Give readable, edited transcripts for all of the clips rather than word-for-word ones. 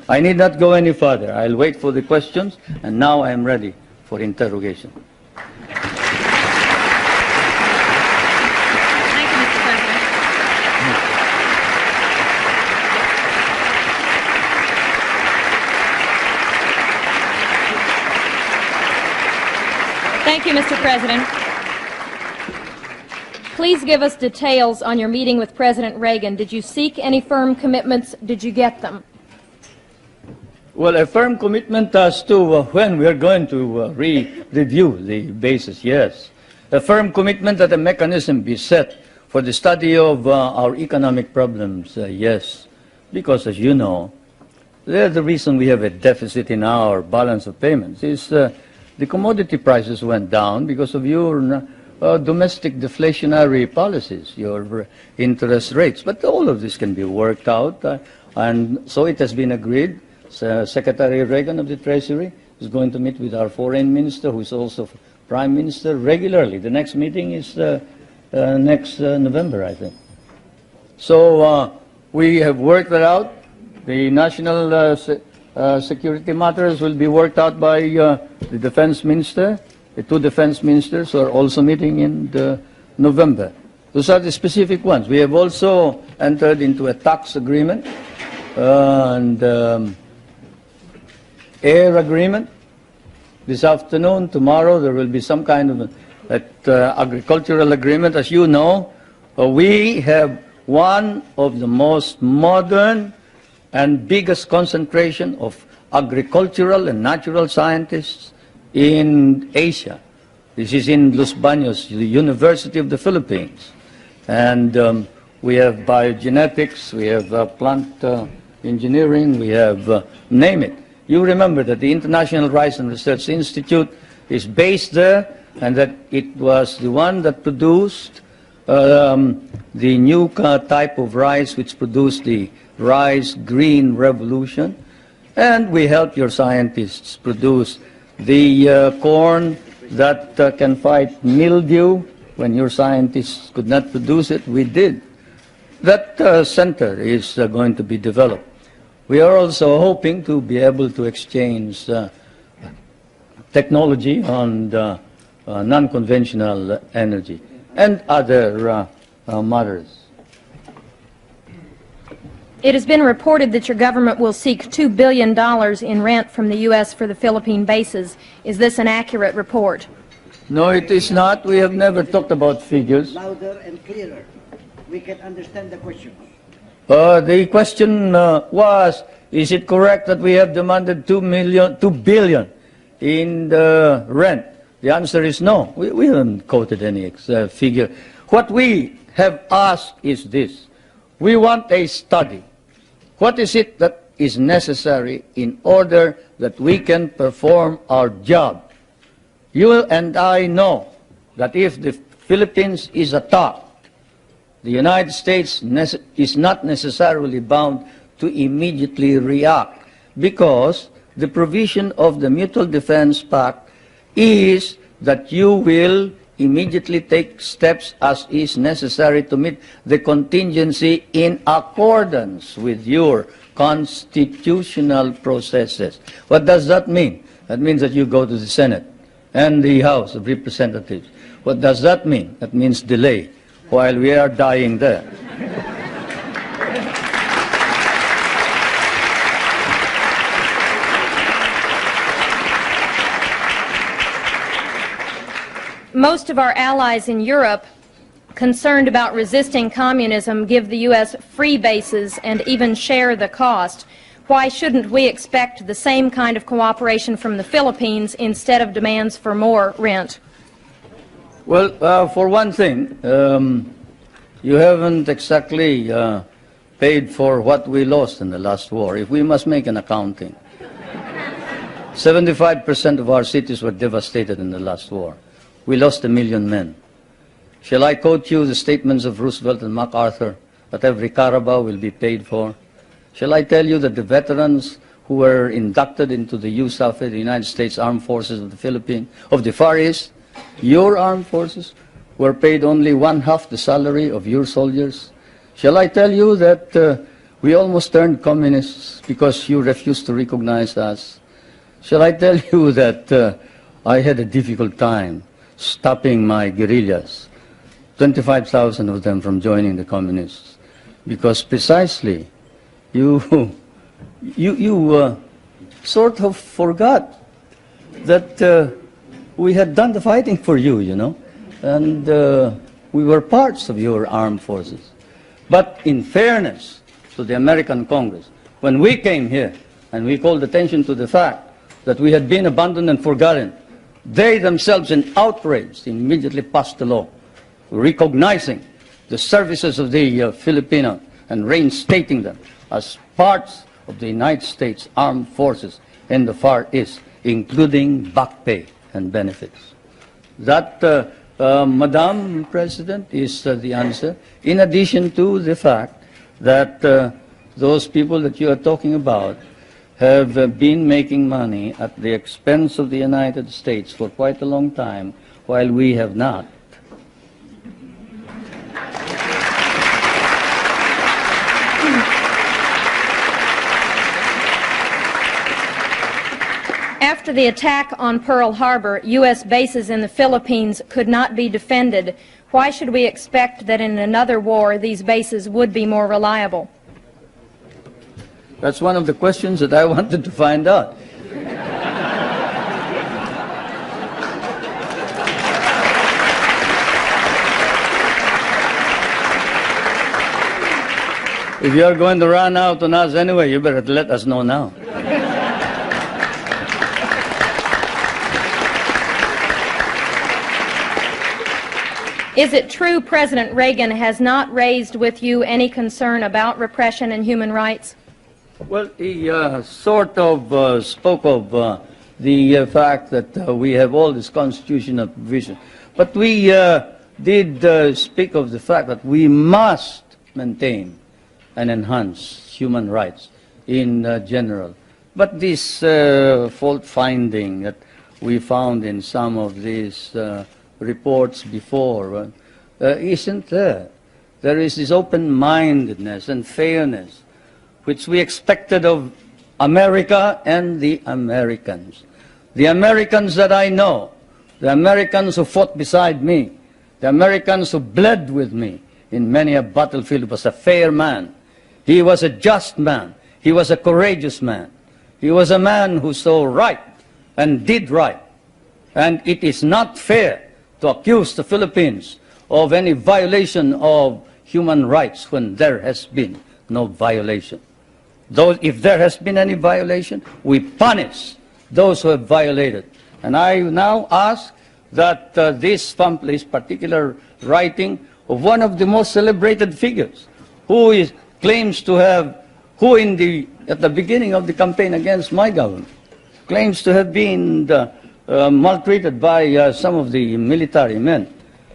I need not go any further. I'll wait for the questions, and now I am ready for interrogation. Thank you, Mr. President. Please give us details on your meeting with President Reagan. Did you seek any firm commitments? Did you get them? Well, a firm commitment as to when we are going to review the basis, yes. A firm commitment that a mechanism be set for the study of our economic problems, yes. Because, as you know, the reason we have a deficit in our balance of payments is the commodity prices went down because of your domestic deflationary policies, your interest rates. But all of this can be worked out, and so it has been agreed. Secretary Reagan of the Treasury is going to meet with our foreign minister, who is also prime minister, regularly. The next meeting is next November, I think. So we have worked that out. The national security matters will be worked out by the defense minister. The two defense ministers are also meeting in November. Those are the specific ones. We have also entered into a tax agreement and air agreement. This afternoon, tomorrow, there will be some kind of agricultural agreement. As you know, we have one of the most modern and biggest concentration of agricultural and natural scientists in Asia. This is in Los Baños, the University of the Philippines. And we have biogenetics, we have plant engineering, we have, name it. You remember that the International Rice and Research Institute is based there, and that it was the one that produced the new type of rice which produced the rice green revolution. And we help your scientists produce the corn that can fight mildew. When your scientists could not produce it, we did. That center is going to be developed. We are also hoping to be able to exchange technology on non-conventional energy and other matters. It has been reported that your government will seek $2 billion in rent from the U.S. for the Philippine bases. Is this an accurate report? No, it is not. We have never talked about figures. Louder and clearer. We can understand the question. The question was, is it correct that we have demanded $2 billion in the rent? The answer is no. We haven't quoted any figure. What we have asked is this. We want a study. What is it that is necessary in order that we can perform our job? You and I know that if the Philippines is attacked, the United States is not necessarily bound to immediately react, because the provision of the Mutual Defense Pact is that you will immediately take steps as is necessary to meet the contingency in accordance with your constitutional processes. What does that mean? That means that you go to the Senate and the House of Representatives. What does that mean? That means delay while we are dying there. Most of our allies in Europe, concerned about resisting communism, give the U.S. free bases and even share the cost. Why shouldn't we expect the same kind of cooperation from the Philippines instead of demands for more rent? Well, for one thing, you haven't exactly paid for what we lost in the last war. If we must make an accounting, 75% of our cities were devastated in the last war. We lost 1 million men. Shall I quote you the statements of Roosevelt and MacArthur that every Carabao will be paid for? Shall I tell you that the veterans who were inducted into the USAF, the United States Armed Forces of the Philippines, of the Far East, your armed forces, were paid only 1/2 the salary of your soldiers? Shall I tell you that We almost turned communists because you refused to recognize us. Shall I tell you that I had a difficult time stopping my guerrillas, 25,000 of them from joining the communists, because precisely you sort of forgot that we had done the fighting for you, you know, and we were parts of your armed forces. But in fairness to the American Congress, when we came here and we called attention to the fact that we had been abandoned and forgotten, they themselves in outrage immediately passed a law recognizing the services of the Filipinos and reinstating them as parts of the United States Armed Forces in the Far East, including back pay and benefits. That, Madam President, is the answer, in addition to the fact that those people that you are talking about have been making money at the expense of the United States for quite a long time, while we have not. After the attack on Pearl Harbor, U.S. bases in the Philippines could not be defended. Why should we expect that in another war these bases would be more reliable? That's one of the questions that I wanted to find out. If you're going to run out on us anyway, you better let us know now. Is it true President Reagan has not raised with you any concern about repression and human rights? Well, he sort of spoke of the fact that we have all this constitutional provision. But we did speak of the fact that we must maintain and enhance human rights in general. But this fault finding that we found in some of these reports before isn't there. There is this open-mindedness and fairness which we expected of America and the Americans. The Americans that I know, the Americans who fought beside me, the Americans who bled with me in many a battlefield, was a fair man. He was a just man. He was a courageous man. He was a man who saw right and did right. And it is not fair to accuse the Philippines of any violation of human rights when there has been no violation. Though if there has been any violation, we punish those who have violated. And I now ask that this particular writing of one of the most celebrated figures, who claims to have, at the beginning of the campaign against my government, claims to have been maltreated by some of the military men,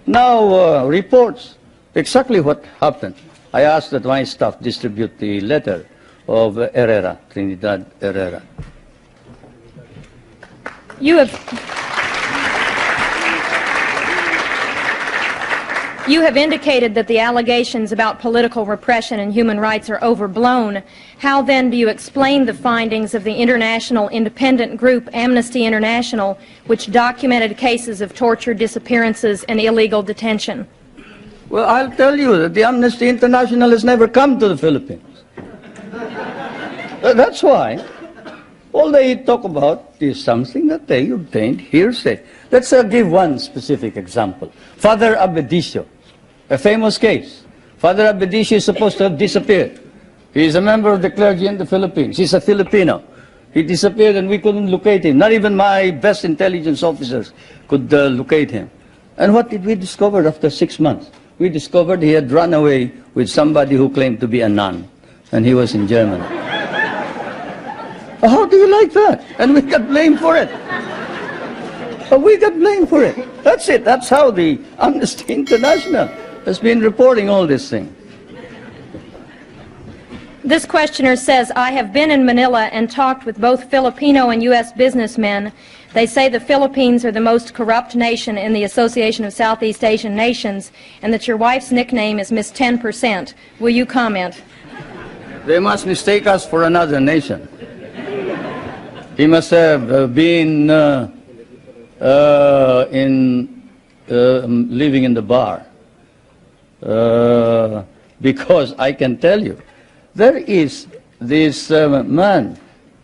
now reports exactly what happened. I ask that my staff distribute the letter of Herrera, Trinidad Herrera. You have indicated that the allegations about political repression and human rights are overblown. How then do you explain the findings of the international independent group Amnesty International, which documented cases of torture, disappearances, and illegal detention? Well, I'll tell you that the Amnesty International has never come to the Philippines. That's why all they talk about is something that they obtained hearsay. Let's give one specific example. Father Abedicio, a famous case. Father Abedicio is supposed to have disappeared. He is a member of the clergy in the Philippines. He's a Filipino. He disappeared and we couldn't locate him. Not even my best intelligence officers could locate him. And what did we discover after 6 months? We discovered he had run away with somebody who claimed to be a nun, and he was in Germany. How do you like that? And we got blamed for it. We got blamed for it. That's it. That's how the Amnesty International has been reporting all this thing. This questioner says, I have been in Manila and talked with both Filipino and U.S. businessmen. They say the Philippines are the most corrupt nation in the Association of Southeast Asian Nations, and that your wife's nickname is Miss 10%. Will you comment? They must mistake us for another nation. He must have been living in the bar. Because I can tell you, there is this man,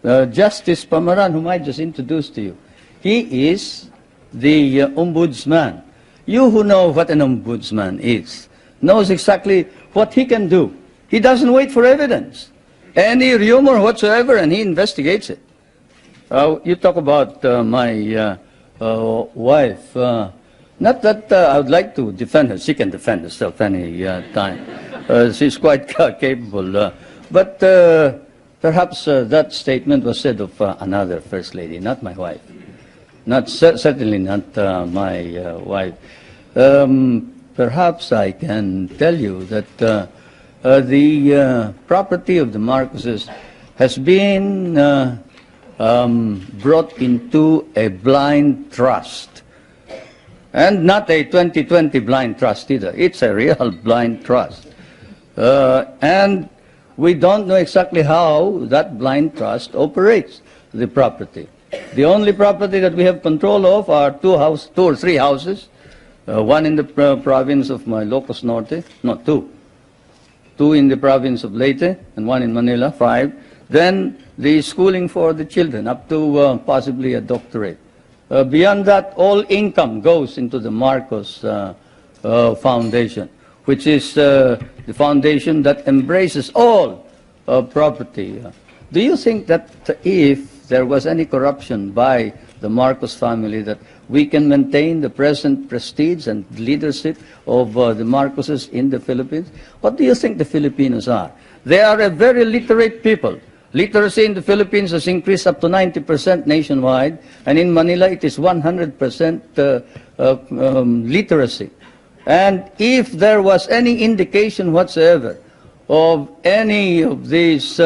Justice Panoorin, whom I just introduced to you. He is the ombudsman. You who know what an ombudsman is, knows exactly what he can do. He doesn't wait for evidence, any rumor whatsoever, and he investigates it. You talk about my wife. Not that I would like to defend her. She can defend herself any time. She's quite capable. But perhaps that statement was said of another First Lady, not my wife. Certainly not my wife. Perhaps I can tell you that the property of the Marcoses has been brought into a blind trust. And not a 2020 blind trust either. It's a real blind trust. And we don't know exactly how that blind trust operates the property. The only property that we have control of are two or three houses, one in the province of my Ilocos Norte, no, two in the province of Leyte, and one in Manila, 5. Then the schooling for the children, up to possibly a doctorate. Beyond that, all income goes into the Marcos Foundation, which is the foundation that embraces all property. Do you think that if there was any corruption by the Marcos family, that we can maintain the present prestige and leadership of the Marcoses in the Philippines? What do you think the Filipinos are? They are a very literate people. Literacy in the Philippines has increased up to 90% nationwide, and in Manila it is 100% literacy. And if there was any indication whatsoever of any of these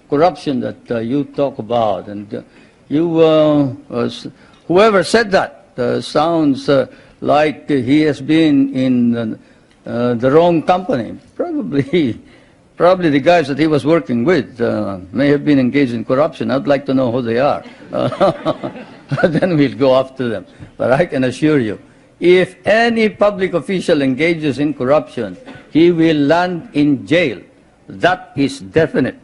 corruption that you talk about, and whoever said that sounds like he has been in the wrong company. Probably the guys that he was working with may have been engaged in corruption. I'd like to know who they are. Then we'll go after them. But I can assure you, if any public official engages in corruption, he will land in jail. That is definite.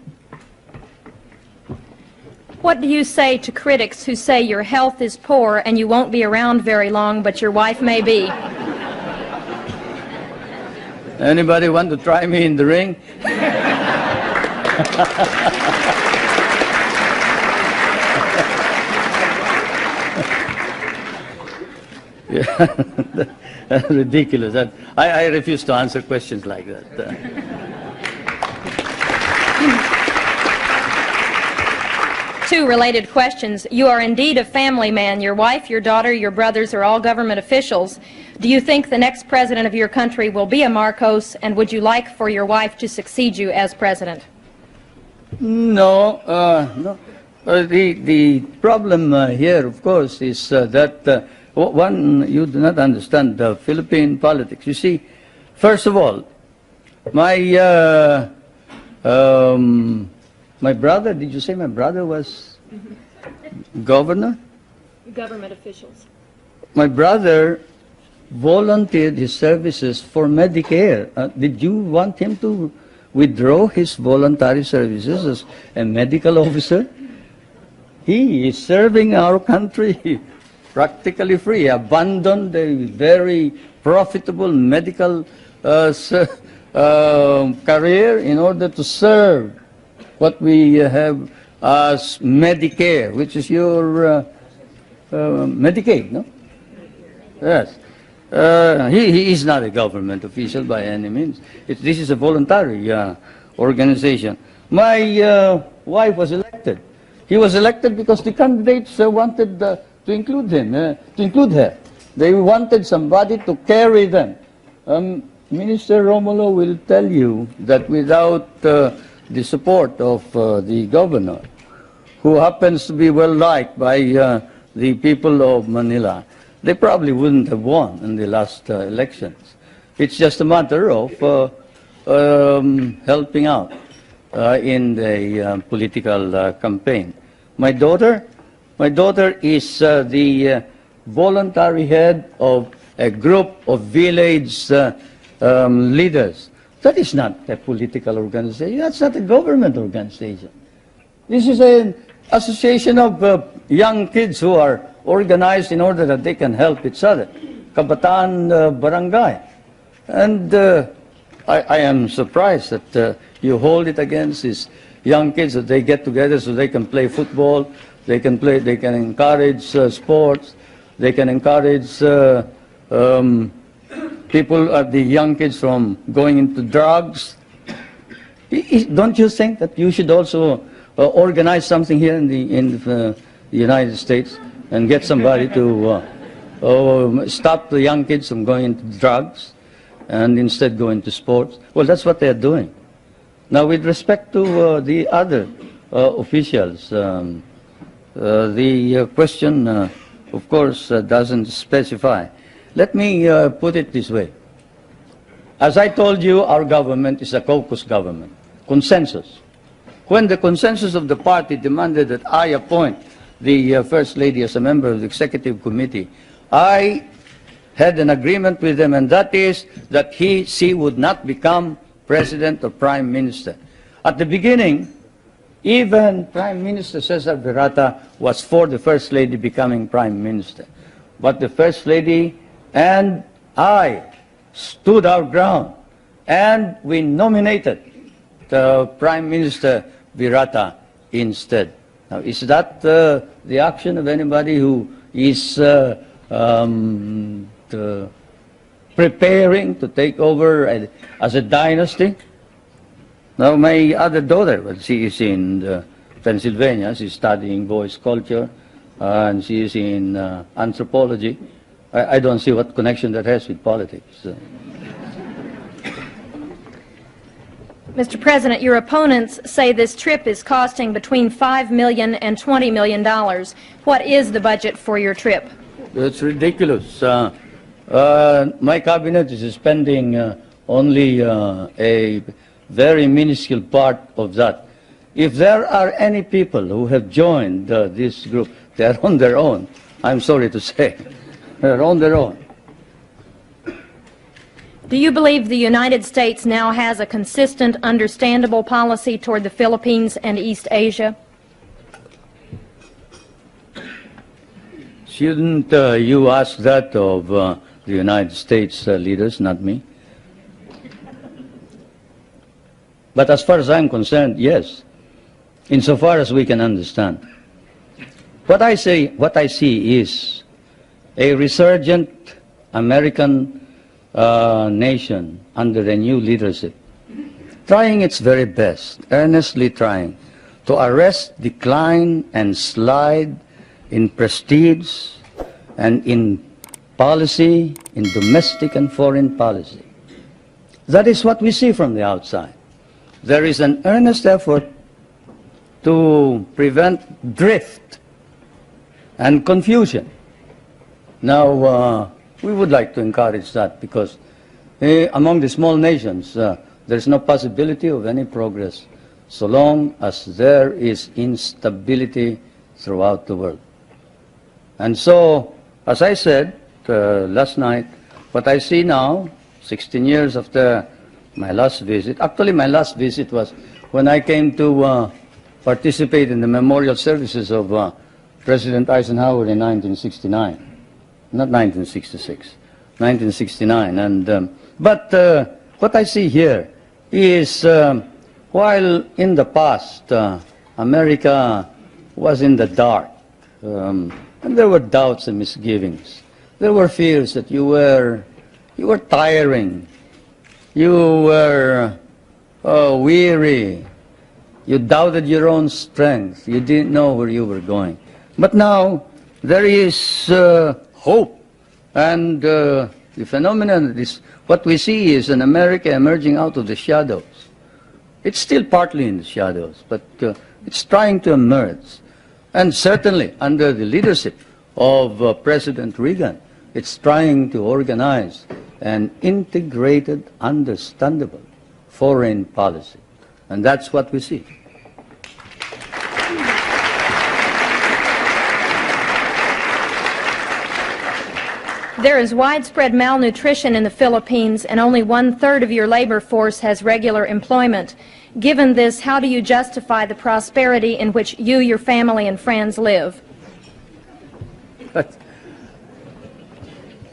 What do you say to critics who say your health is poor and you won't be around very long, but your wife may be? Anybody want to try me in the ring? Yeah. Ridiculous. I refuse to answer questions like that. Two related questions. You are indeed a family man. Your wife, your daughter, your brothers are all government officials. Do you think the next president of your country will be a Marcos, and would you like for your wife to succeed you as president? No. The problem here, of course, is that one, you do not understand the Philippine politics. You see, first of all, my brother, did you say my brother was governor? Government officials. My brother volunteered his services for Medicare. Did you want him to withdraw his voluntary services as a medical officer? He is serving our country practically free, abandoned a very profitable medical career in order to serve what we have as Medicare, which is your Medicaid, no? Yes. He is not a government official by any means. This is a voluntary organization. My wife was elected. He was elected because the candidates wanted to include him, to include her. They wanted somebody to carry them. Minister Romulo will tell you that without the support of the governor, who happens to be well liked by the people of Manila, they probably wouldn't have won in the last elections. It's just a matter of helping out. in the political campaign. My daughter is the voluntary head of a group of village leaders. That is not a political organization. That's not a government organization. This is an association of young kids who are organized in order that they can help each other. Kabataan Barangay. And I am surprised that you hold it against these young kids, that they get together so they can play football, they can encourage sports, they can encourage people, the young kids, from going into drugs. Don't you think that you should also organize something here in the United States and get somebody to stop the young kids from going into drugs and instead go into sports? Well, that's what they're doing. Now, with respect to the other officials, the question, of course, doesn't specify. Let me put it this way. As I told you, our government is a caucus government, consensus. When the consensus of the party demanded that I appoint the First Lady as a member of the Executive Committee, I had an agreement with them, and that is that she would not become President or Prime Minister. At the beginning, even Prime Minister Cesar Virata was for the First Lady becoming Prime Minister. But the First Lady and I stood our ground, and we nominated the Prime Minister Virata instead. Now, is that the action of anybody who is preparing to take over as a dynasty? Now, my other daughter, well, she is in Pennsylvania. She's studying voice culture, and she is in anthropology. I don't see what connection that has with politics. Mr. President, your opponents say this trip is costing between $5 million and $20 million. What is the budget for your trip? It's ridiculous. My cabinet is spending only a very minuscule part of that. If there are any people who have joined this group, they are on their own. I'm sorry to say. They're on their own. Do you believe the United States now has a consistent, understandable policy toward the Philippines and East Asia? Shouldn't you ask that of the United States leaders, not me? But as far as I'm concerned, yes, insofar as we can understand. What I see is a resurgent American nation under a new leadership, trying its very best, earnestly trying to arrest decline and slide in prestige and in policy, in domestic and foreign policy. That is what we see from the outside. There is an earnest effort to prevent drift and confusion. Now, we would like to encourage that, because among the small nations, there's no possibility of any progress so long as there is instability throughout the world. And so, as I said last night, what I see now, 16 years after my last visit, actually my last visit was when I came to participate in the memorial services of President Eisenhower in 1969. Not 1966, 1969. And, but what I see here is, while in the past America was in the dark, and there were doubts and misgivings, there were fears that you were tiring, you were weary, you doubted your own strength, you didn't know where you were going. But now there is hope, and the phenomenon is, what we see is an America emerging out of the shadows. It's still partly in the shadows, but it's trying to emerge. And certainly under the leadership of President Reagan, it's trying to organize an integrated, understandable foreign policy. And that's what we see. There is widespread malnutrition in the Philippines, and only 1/3 of your labor force has regular employment. Given this, how do you justify the prosperity in which you, your family, and friends live?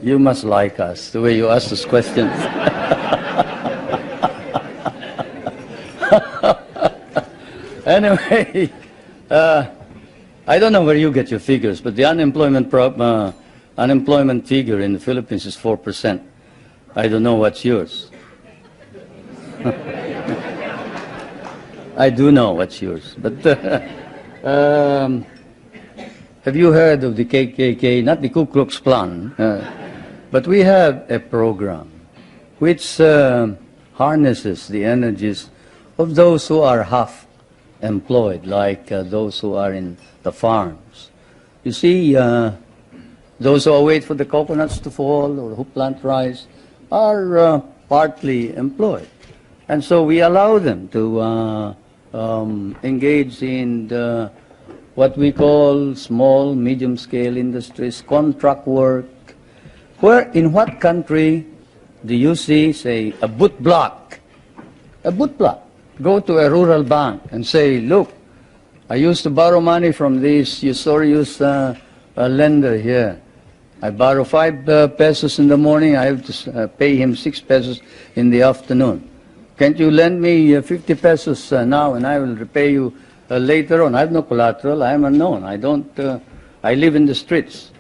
You must like us, the way you ask those questions. Anyway, I don't know where you get your figures, but the unemployment figure in the Philippines is 4%. I don't know what's yours. I do know what's yours. But have you heard of the KKK, not the Ku Klux Klan, but we have a program which harnesses the energies of those who are half employed, like those who are in the farms. You see, those who wait for the coconuts to fall or who plant rice are partly employed. And so we allow them to engage in what we call small, medium-scale industries, contract work. Where, in what country do you see, say, a boot block? A boot block. Go to a rural bank and say, look, I used to borrow money from this usurious lender here. I borrow 5 pesos in the morning, I have to pay him 6 pesos in the afternoon. Can't you lend me 50 pesos now and I will repay you later on? I have no collateral, I am unknown, I live in the streets.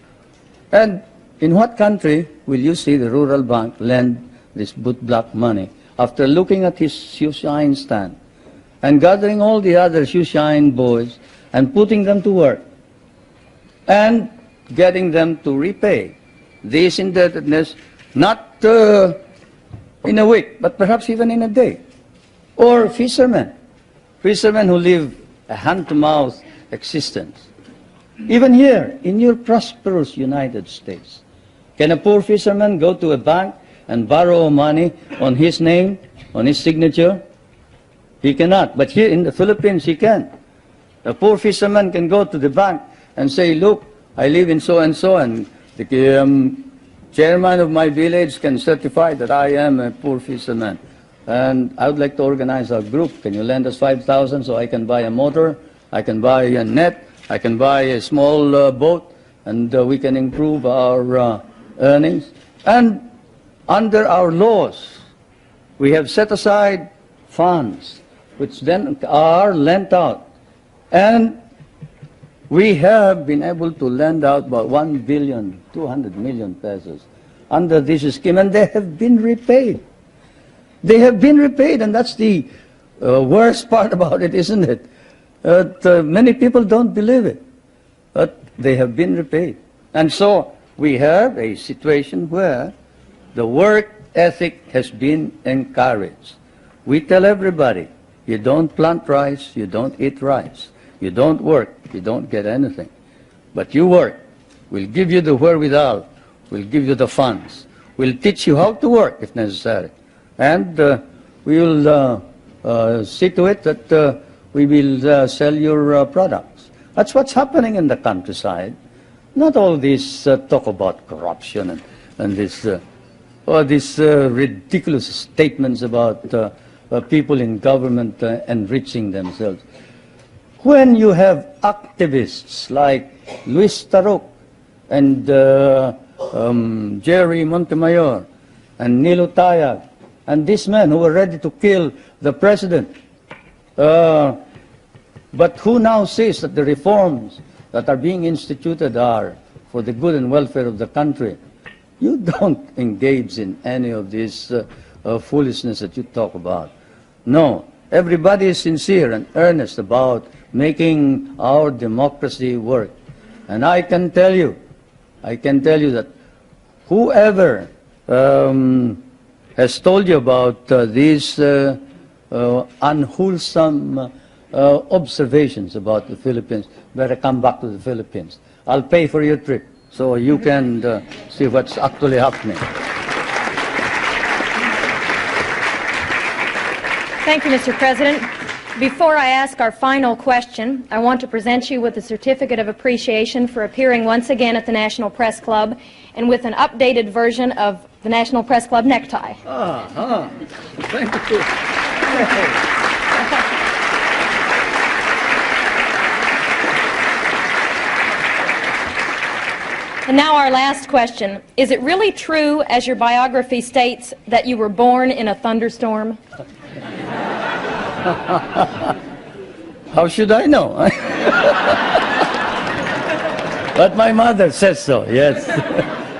And in what country will you see the rural bank lend this boot block money after looking at his shoe shine stand and gathering all the other shoe shine boys and putting them to work and getting them to repay this indebtedness, not in a week, but perhaps even in a day? Or fishermen who live a hand-to-mouth existence. Even here, in your prosperous United States, can a poor fisherman go to a bank and borrow money on his name, on his signature? He cannot. But here in the Philippines, he can. A poor fisherman can go to the bank and say, look, I live in so-and-so, and the chairman of my village can certify that I am a poor fisherman. And I would like to organize a group. Can you lend us 5,000 so I can buy a motor, I can buy a net, I can buy a small boat, and we can improve our earnings. And under our laws, we have set aside funds which then are lent out. And we have been able to lend out about 1,200,000,000 pesos under this scheme, and they have been repaid. They have been repaid, and that's the worst part about it, isn't it? Many people don't believe it, but they have been repaid. And so we have a situation where the work ethic has been encouraged. We tell everybody, you don't plant rice, you don't eat rice. You don't work, you don't get anything. But you work. We'll give you the wherewithal. We'll give you the funds. We'll teach you how to work if necessary. And we will see to it that we will sell your products. That's what's happening in the countryside. Not all this talk about corruption and this ridiculous statements about people in government enriching themselves. When you have activists like Luis Tarok and Jerry Montemayor and Nilo Tayag and these men who were ready to kill the president, but who now says that the reforms that are being instituted are for the good and welfare of the country, you don't engage in any of this foolishness that you talk about. No, everybody is sincere and earnest about making our democracy work. And I can tell you that whoever has told you about these unwholesome observations about the Philippines, better come back to the Philippines. I'll pay for your trip so you can see what's actually happening. Thank you, Mr. President. Before I ask our final question, I want to present you with a certificate of appreciation for appearing once again at the National Press Club and with an updated version of the National Press Club necktie. Thank you. And now our last question. Is it really true, as your biography states, that you were born in a thunderstorm? How should I know? But my mother says so, yes.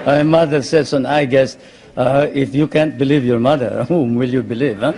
My mother says so, and I guess if you can't believe your mother, whom will you believe, huh?